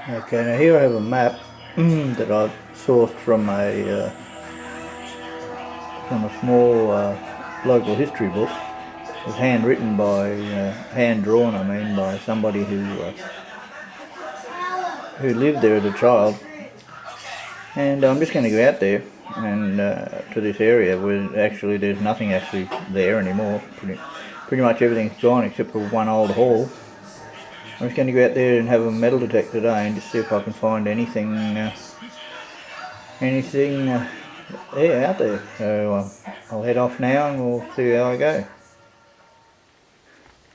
Okay, now here I have a map that I've sourced from a small local history book. It was handwritten by, hand drawn I mean, by somebody who lived there as a child. And I'm just going to go out there and to this area where actually there's nothing actually there anymore. Pretty much everything's gone except for one old hall. I'm just going to go out there and have a metal detector today and just see if I can find anything out there. So I'll head off now and we'll see how I go.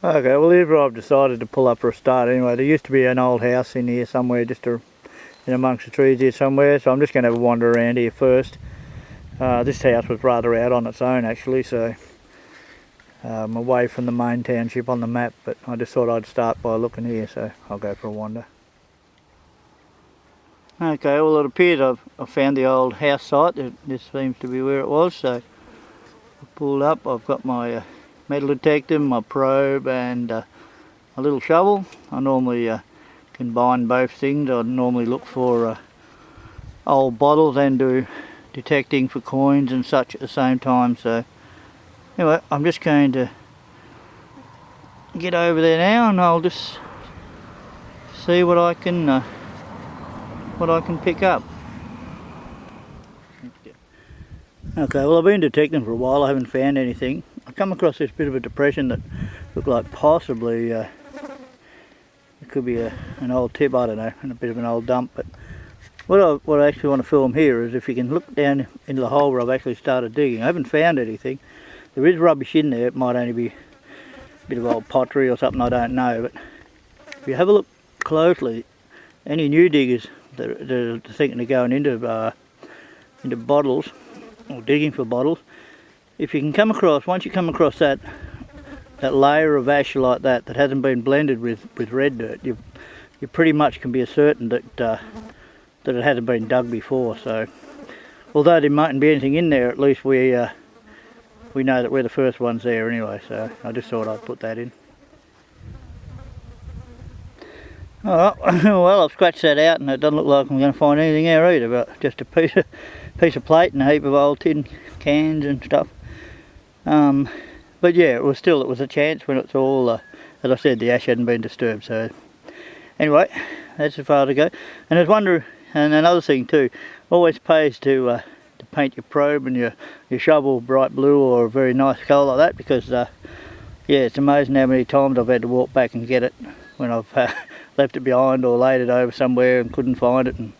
Okay, well here's where I've decided to pull up for a start anyway. There used to be an old house in here somewhere, just in amongst the trees here somewhere, so I'm just going to have a wander around here first. This house was rather out on its own actually, so I'm away from the main township on the map, but I just thought I'd start by looking here, so I'll go for a wander. Okay, well it appears I've found the old house site. This seems to be where it was, so I pulled up. I've got my metal detector, my probe and a little shovel. I normally combine both things. I normally look for old bottles and do detecting for coins and such at the same time. So anyway, I'm just going to get over there now and I'll just see what I can pick up. Okay, well I've been detecting for a while. I haven't found anything. I come across this bit of a depression that looked like possibly it could be an old tip, I don't know, and a bit of an old dump. But what I actually want to film here is if you can look down into the hole where I've actually started digging. I haven't found anything. There is rubbish in there. It might only be a bit of old pottery or something, I don't know. But if you have a look closely, any new diggers that are thinking of going into bottles or digging for bottles, if you can come across, once you come across that layer of ash like that hasn't been blended with red dirt, you pretty much can be certain that it hasn't been dug before. So although there mightn't be anything in there, at least we know that we're the first ones there anyway. So I just thought I'd put that in. Alright, well I've scratched that out and it doesn't look like I'm going to find anything there either, but just a piece of plate and a heap of old tin cans and stuff. But yeah, it was a chance when it's all, as I said, the ash hadn't been disturbed. So anyway, that's as far to go. And and another thing too, always pays to paint your probe and your shovel bright blue or a very nice colour like that, because yeah, it's amazing how many times I've had to walk back and get it when I've left it behind or laid it over somewhere and couldn't find it, and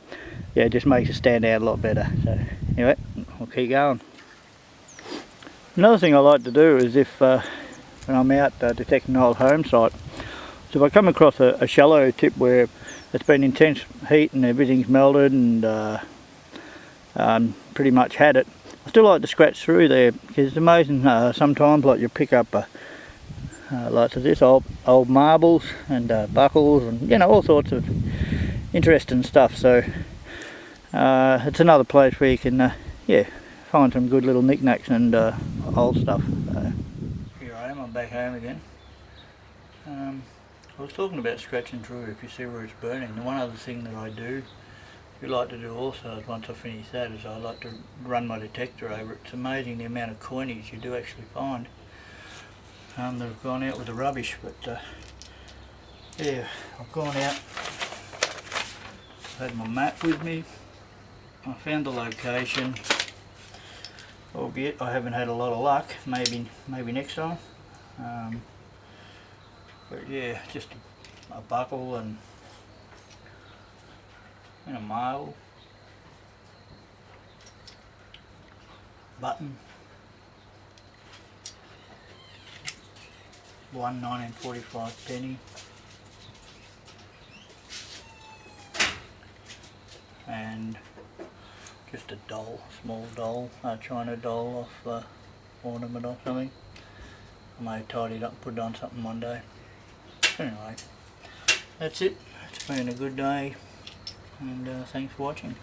yeah, it just makes it stand out a lot better. So anyway, we'll keep going. Another thing I like to do is when I'm out detecting an old home site, so if I come across a shallow tip where it's been intense heat and everything's melted and pretty much had it, I still like to scratch through there, because it's amazing sometimes, like you pick up lots of this old marbles and buckles and all sorts of interesting stuff. So it's another place where you can find some good little knickknacks and old stuff. Here I am, I'm back home again. I was talking about scratching through, if you see where it's burning. And one other thing that I do like to do also is, once I finish that, is I like to run my detector over it. It's amazing the amount of coinage you do actually find that have gone out with the rubbish. But yeah, I've gone out, had my map with me, I found the location, albeit I haven't had a lot of luck. Maybe next time. But yeah, just a buckle and a marble, button, one 1945 penny, and just a doll, small doll, a china doll off ornament or something. I may tidy it up and put it on something one day. Anyway, that's it. It's been a good day, and thanks for watching.